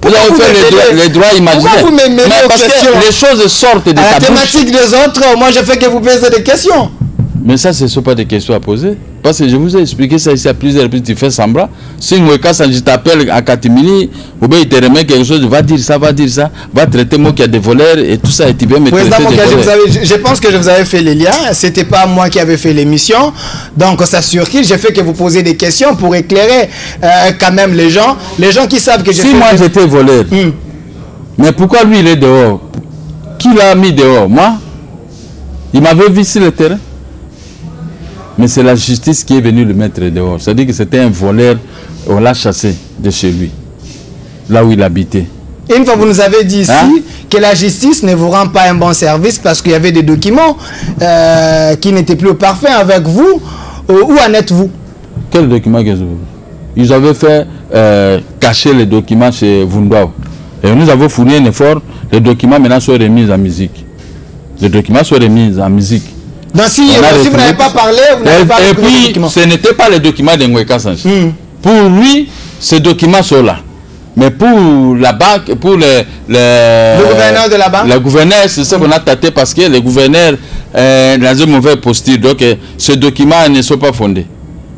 Vous avez fait les droits imaginaires. Pourquoi vous m'aimez parce que les choses sortent de ta bouche. La thématique des autres, moi je fais que vous posez des questions. Mais ça, ce ne sont pas des questions à poser. Parce que je vous ai expliqué ça ici à plusieurs reprises, tu fais semblant. Si Ngoïka Sanji t'appelle à Katimini, ou bien il te remet quelque chose, va dire ça, va traiter moi qui a des voleurs et tout ça, et tu viens me traiter des voleurs. Je pense que je vous avais fait les liens, c'était pas moi qui avais fait l'émission, donc ça surpris, j'ai fait que vous posiez des questions pour éclairer quand même les gens qui savent que j'ai fait... Si moi j'étais voleur, mais pourquoi lui il est dehors? Qui l'a mis dehors? Moi? Il m'avait vu sur le terrain. Mais c'est la justice qui est venue le mettre dehors. C'est-à-dire que c'était un voleur, on l'a chassé de chez lui, là où il habitait. Une fois, vous nous avez dit ici que la justice ne vous rend pas un bon service parce qu'il y avait des documents qui n'étaient plus au parfait avec vous. Où en êtes-vous? Quels documents? Ils avaient fait cacher les documents chez Vundao. Et nous avons fourni un effort. Les documents maintenant sont remis en musique. Les documents sont remis en musique. Donc si vous n'avez pas parlé, vous n'avez pas... Et puis, ce n'était pas les documents de Ngoïka Sanji. Pour lui, ces documents sont là. Mais pour la banque, pour le gouverneur de la banque, le gouverneur, c'est ça qu'on a tâté parce que le gouverneur est dans une mauvaise posture. Donc, ces documents ne sont pas fondés.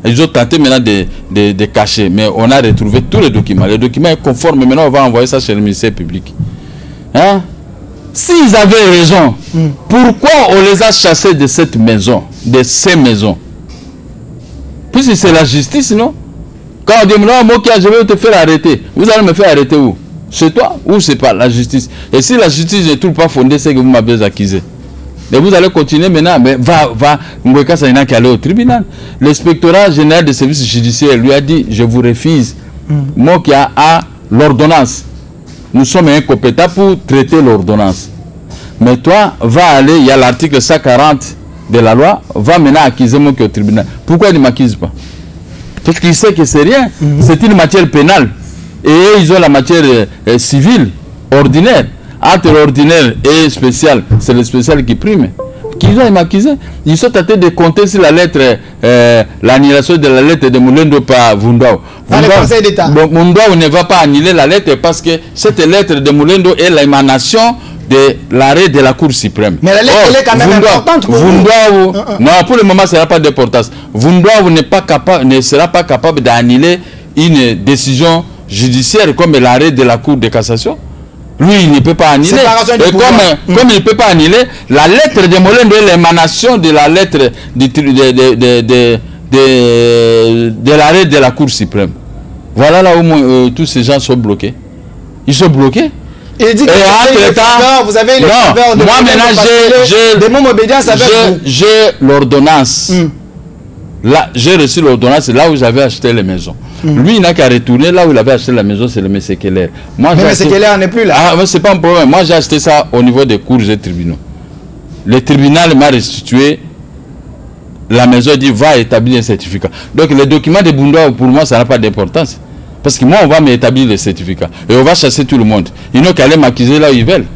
Ils ont tenté maintenant de cacher. Mais on a retrouvé tous les documents. Le document est conforme. Maintenant, on va envoyer ça chez le ministère public. Hein? S'ils avaient raison, pourquoi on les a chassés de cette maison, de ces maisons? Puisque c'est la justice, non? Quand on dit, non, Mokia, je vais te faire arrêter. Vous allez me faire arrêter où? Chez toi ou c'est pas la justice? Et si la justice n'est toujours pas fondée, c'est que vous m'avez accusé. Et vous allez continuer maintenant, mais Ngoïka Sanji qui allait au tribunal. L'inspectorat général des services judiciaires lui a dit, je vous refuse. Mokia a l'ordonnance. Nous sommes incompétents pour traiter l'ordonnance. Mais toi, va aller, il y a l'article 140 de la loi, va maintenant accuser Mokia au tribunal. Pourquoi il ne m'accuse pas? Parce qu'il sait que c'est rien. C'est une matière pénale. Et ils ont la matière civile, ordinaire. Entre l'ordinaire et spécial, c'est le spécial qui prime. qu'ils ont maquisé. Ils sont tentés de compter sur la lettre, l'annulation de la lettre de Mulendo par Vundao. Vundao ne va pas annuler la lettre parce que cette lettre de Mulendo est l'émanation de l'arrêt de la Cour suprême. Mais la lettre, elle est quand même importante pour Vundao, non, pour le moment, ça n'a pas d'importance. Vundao ne sera pas capable d'annuler une décision judiciaire comme l'arrêt de la Cour de cassation. Lui, il ne peut pas annuler. Et comme il ne peut pas annuler, la lettre de Mulendo est l'émanation de la lettre de l'arrêt de la Cour suprême. Voilà là où tous ces gens sont bloqués. Ils sont bloqués. Il dit que vous avez le faveur de moi maintenant j'ai l'ordonnance. Là, j'ai reçu l'ordonnance là où j'avais acheté les maisons. Lui, il n'a qu'à retourner là où il avait acheté la maison, c'est le M. Keller. Mais M. Keller n'est plus là. Ah, c'est pas un problème. Moi, j'ai acheté ça au niveau des cours et tribunaux. Le tribunal m'a restitué la maison, dit va établir un certificat. Donc, les documents de Bunda, pour moi, ça n'a pas d'importance. Parce que moi, on va m'établir le certificat. Et on va chasser tout le monde. Ils n'ont qu'à aller m'accuser là où ils veulent.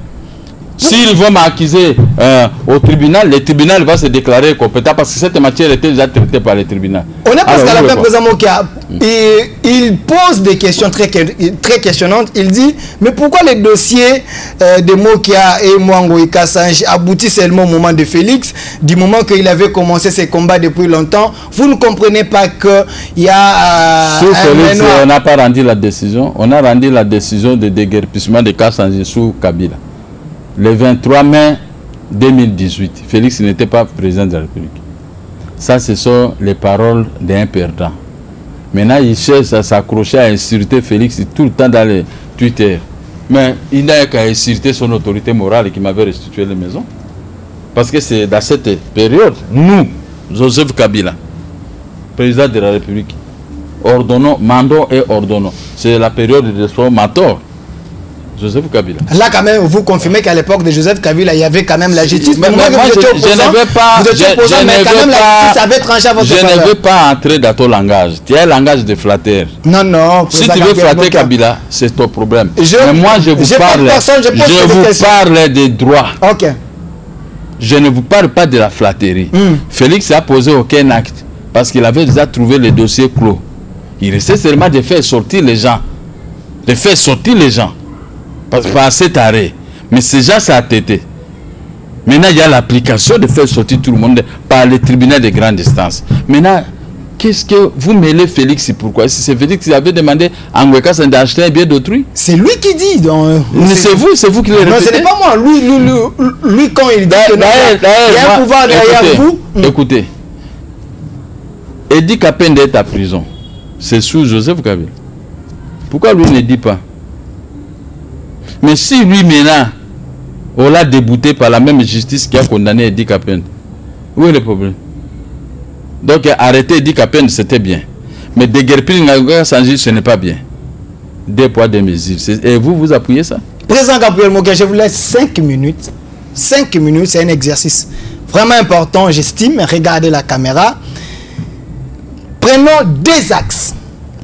S'ils vont m'accuser au tribunal, le tribunal va se déclarer compétent parce que cette matière était déjà traitée par le tribunal. On est presque à la fin, président Mokia. Il pose des questions très questionnantes. Il dit, mais pourquoi les dossiers de Mokia et Mwango et Kassange aboutissent seulement au moment de Félix, du moment qu'il avait commencé ses combats depuis longtemps? Vous ne comprenez pas qu'il y a... Sous Félix, on n'a pas rendu la décision. On a rendu la décision de déguerpissement de Kassange sous Kabila. Le 23 mai 2018, Félix n'était pas président de la République. Ça, ce sont les paroles d'un perdant. Maintenant, il cherche à s'accrocher à insulter Félix tout le temps dans les Twitter. Mais il n'a qu'à insulter son autorité morale qui m'avait restitué les maisons. Parce que c'est dans cette période, nous, Joseph Kabila, président de la République, ordonnons, mandons et ordonnons. C'est la période de son mentor. Joseph Kabila. Là, quand même, vous confirmez qu'à l'époque de Joseph Kabila, il y avait quand même la justice. Mais moi, je ne veux pas. Je ne veux pas entrer dans ton langage. Tu as un langage de flatteur. Non, non. Si tu veux flatter Kabila, c'est ton problème. Mais moi, je vous parle des droits. Ok. Je ne vous parle pas de la flatterie. Félix n'a posé aucun acte parce qu'il avait déjà trouvé le dossier clos. Il restait seulement de faire sortir les gens. De faire sortir les gens. Par cet arrêt. Mais ces gens, ça a été. Maintenant, il y a l'application de faire sortir tout le monde par le tribunal de grande instance. Maintenant, qu'est-ce que vous mêlez Félix? Pourquoi? Si c'est Félix qui avait demandé à Ngweka d'acheter un bien d'autrui. C'est lui qui dit. C'est vous qui le répétez. Non, ce n'est pas moi. Lui quand il dit qu'il y a un pouvoir derrière vous. Écoutez. Edi Kapende est à prison. C'est sous Joseph Kabila. Pourquoi lui ne dit pas? Mais si lui maintenant, on l'a débouté par la même justice qui a condamné Edi Kapende, où est le problème? Donc arrêter Edi Kapende, c'était bien. Mais déguerpir Ngweka Sanji, ce n'est pas bien. Des poids, des mesures. Et vous appuyez ça? Président Gabriel Mokia, je vous laisse 5 minutes. 5 minutes, c'est un exercice vraiment important, j'estime. Regardez la caméra. Prenons des axes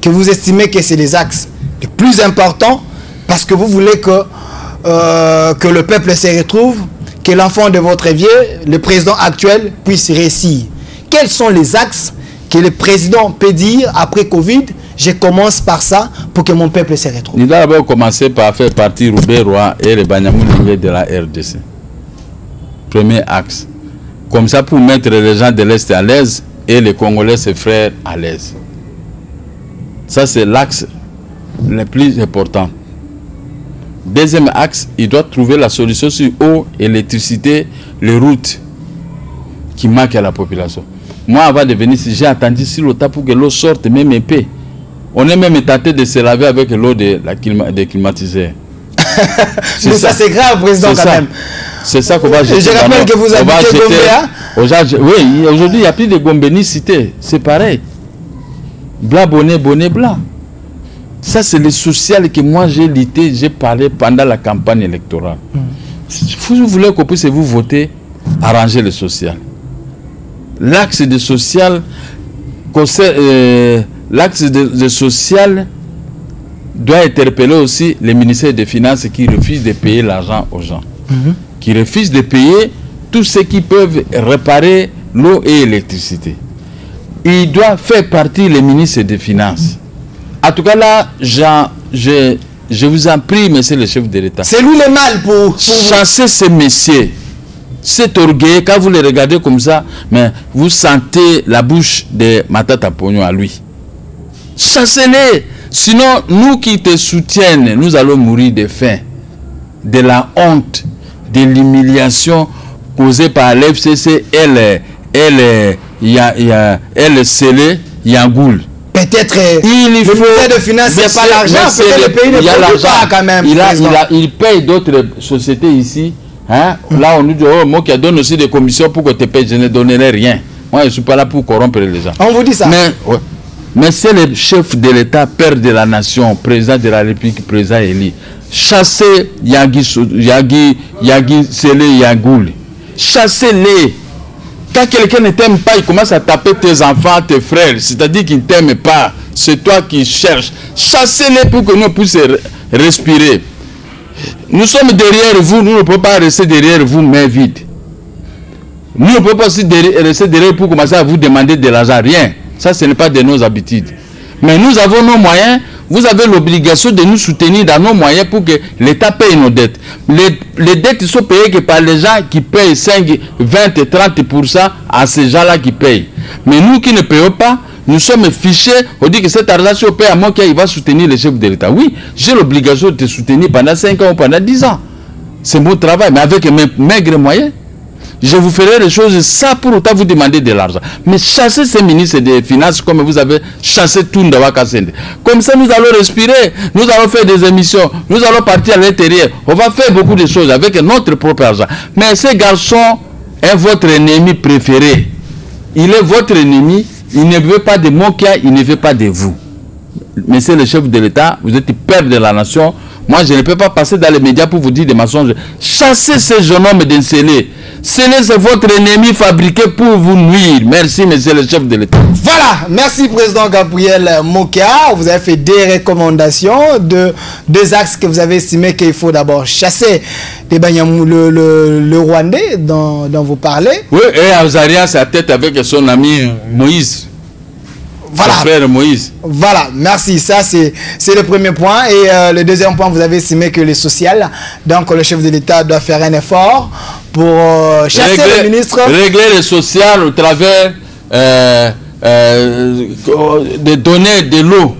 que vous estimez que c'est les axes les plus importants. Parce que vous voulez que le peuple se retrouve, que l'enfant de votre vieux, le président actuel, puisse réussir. Quels sont les axes que le président peut dire après Covid? Je commence par ça pour que mon peuple se retrouve. Il doit d'abord commencer par faire partie Roubaix Roi et les Banyamou de la RDC. Premier axe. Comme ça pour mettre les gens de l'Est à l'aise et les Congolais, ses frères, à l'aise. Ça, c'est l'axe le plus important. Deuxième axe, il doit trouver la solution sur eau, électricité, les routes qui manquent à la population. Moi, avant de venir ici, j'ai attendu sur le tas pour que l'eau sorte, même épais. On est même tenté de se laver avec l'eau des climatiseurs. Mais ça, c'est grave, président, quand même. C'est ça qu'on va jeter. Je rappelle que vous habitez Gombe. Oui, aujourd'hui, il n'y a plus de Gombe ni cité. C'est pareil. Blanc, bonnet, blanc. Ça, c'est le social que moi j'ai lutté, j'ai parlé pendant la campagne électorale. Vous voulez qu'on puisse vous voter, arranger le social. L'axe de social, doit interpeller aussi les ministères des Finances qui refusent de payer l'argent aux gens. Qui refusent de payer tous ceux qui peuvent réparer l'eau et l'électricité. Il doit faire partie les ministres des Finances. En tout cas là, je vous en prie, monsieur le chef de l'État. C'est lui le mal pour chasser ces messieurs. Cet orgueil, quand vous les regardez comme ça, mais vous sentez la bouche de Matata Pognon à lui. Chassez-les. Sinon, nous qui te soutiennent, nous allons mourir de faim, de la honte, de l'humiliation causée par l'FCC et le scellé Yangoul. Peut-être le ministère de Finances, c'est pas l'argent, peut-être le pays ne produit pas quand même. Il paye d'autres sociétés ici. Hein? Là, on nous dit, oh, moi qui donne aussi des commissions pour que tu payes, je ne donnerai rien. Moi, je ne suis pas là pour corrompre les gens. On vous dit ça. Mais c'est le chef de l'État, père de la nation, président de la République, président élu. Chassez Yagi Sele Yangoul. Chassez-les. Quand quelqu'un ne t'aime pas, il commence à taper tes enfants, tes frères. C'est-à-dire qu'il ne t'aime pas. C'est toi qui cherches. Chassez-les pour que nous puissions respirer. Nous sommes derrière vous. Nous ne pouvons pas rester derrière vous, main vide. Nous ne pouvons pas aussi rester derrière pour commencer à vous demander de l'argent. Rien. Ça, ce n'est pas de nos habitudes. Mais nous avons nos moyens. Vous avez l'obligation de nous soutenir dans nos moyens pour que l'État paye nos dettes. Les dettes sont payées que par les gens qui payent 5, 20 et 30% à ces gens-là qui payent. Mais nous qui ne payons pas, nous sommes fichés. On dit que cet argent, si on paye à moi, il va soutenir le chef de l'État. Oui, j'ai l'obligation de te soutenir pendant 5 ans ou pendant 10 ans. C'est mon travail, mais avec mes maigres moyens. Je vous ferai les choses sans pour autant vous demander de l'argent. Mais chassez ces ministres des Finances comme vous avez chassé tout Ndawaka Sende. Comme ça, nous allons respirer. Nous allons faire des émissions. Nous allons partir à l'intérieur. On va faire beaucoup de choses avec notre propre argent. Mais ce garçon est votre ennemi préféré. Il est votre ennemi. Il ne veut pas de Mokia. Il ne veut pas de vous. Monsieur le chef de l'État, vous êtes père de la nation. Moi, je ne peux pas passer dans les médias pour vous dire des mensonges. Chassez ces jeunes hommes d'Ensélé. C'est votre ennemi fabriqué pour vous nuire. Merci, monsieur le chef de l'État. Voilà, merci, président Gabriel Mokia. Vous avez fait des recommandations, deux axes que vous avez estimé qu'il faut d'abord chasser le Rwandais dont vous parlez. Oui, et Azaria, sa tête avec son ami Moïse. Voilà. Son frère Moïse. Voilà, merci. Ça, c'est le premier point. Et le deuxième point, vous avez estimé que les social, donc le chef de l'État doit faire un effort pour chasser le ministre. Régler le social au travers de donner de l'eau,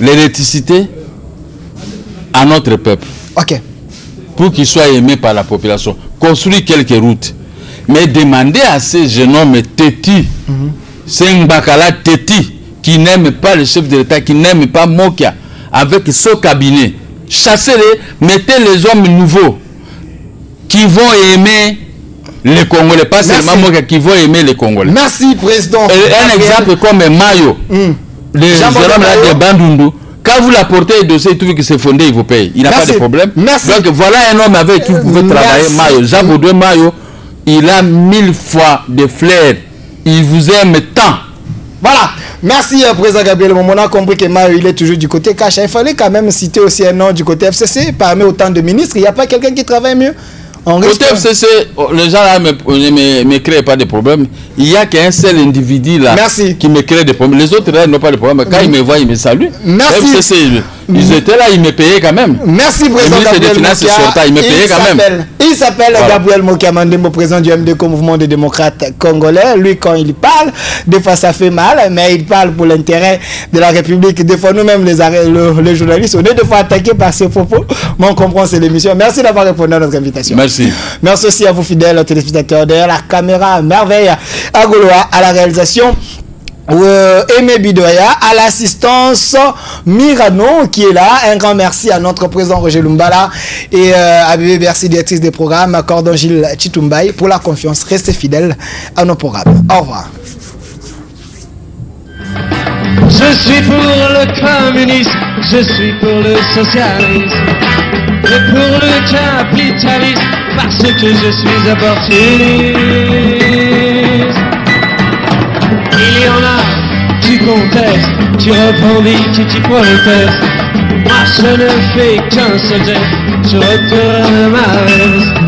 l'électricité à notre peuple. Ok. Pour qu'il soit aimé par la population. Construire quelques routes. Mais demander à ces jeunes hommes têtus, c'est un bacala têtu, qui n'aime pas le chef de l'État, qui n'aime pas Mokia, avec son cabinet. Chassez-les, mettez les hommes nouveaux qui vont aimer les Congolais, pas seulement Mokia, qui vont aimer les Congolais. Merci, président. Un exemple comme Mayo, les hommes là de Bandundu, quand vous l'apportez le dossier, il trouve que c'est fondé, il vous paye. Il n'a pas de problème. Merci. Donc voilà un homme avec qui vous pouvez travailler, Mayo. Jean Baudouin Mayo, il a 1000 fois de flair. Il vous aime tant. Voilà. Merci, président Gabriel. On a compris que Mario, il est toujours du côté cash. Il fallait quand même citer aussi un nom du côté FCC. Parmi autant de ministres, il n'y a pas quelqu'un qui travaille mieux. Côté FCC, les gens là ne me créent pas de problème. Il n'y a qu'un seul individu là qui me crée des problèmes. Les autres là n'ont pas de problème. Quand ils me voient, ils me saluent. Merci. FCC, ils étaient là, ils me payaient quand même. Merci, président Gabriel Mokia. Ils me payaient quand même. Il s'appelle Gabriel Mokia Mandembo, président du MDC, Mouvement des démocrates congolais. Lui, quand il parle, des fois ça fait mal, mais il parle pour l'intérêt de la République. Des fois, nous-mêmes, les journalistes, on est des fois attaqués par ces propos. Mais on comprend, c'est l'émission. Merci d'avoir répondu à notre invitation. Merci. Merci aussi à vous, fidèles téléspectateurs, derrière la caméra, merveille, à Gaulois, à la réalisation. Aimé Bidoya, à l'assistance Mirano qui est là. Un grand merci à notre président Roger Lumbala et à Bébé Bercy, directrice des programmes, Cordon Gilles Chitumbaï, pour la confiance. Restez fidèles à nos programmes. Au revoir. Je suis pour le communisme, je suis pour le socialisme et pour le capitalisme parce que je suis opportuniste. Il y en a, tu contestes, tu revendiques et tu protestes. Moi je ne fais qu'un seul geste, je retourne ma veste.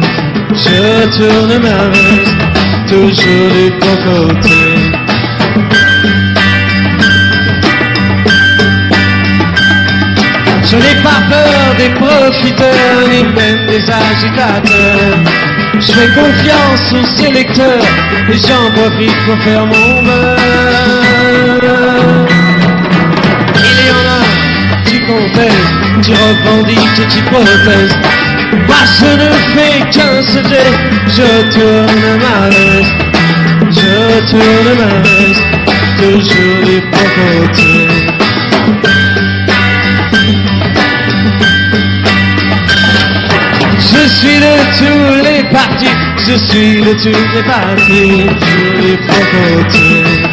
je tourne ma veste, toujours du bon côté. Je n'ai pas peur des profiteurs, ni même des agitateurs. Je fais confiance aux sélecteurs, et j'en profite pour faire mon beurre. Il y en a, tu contestes, tu revendiques et tu protestes. Moi je ne fais qu'un sujet, je tourne ma veste, je tourne ma veste, toujours du bon côté. Je suis de tous les partis, je suis de tous les partis, toujours du bon côté.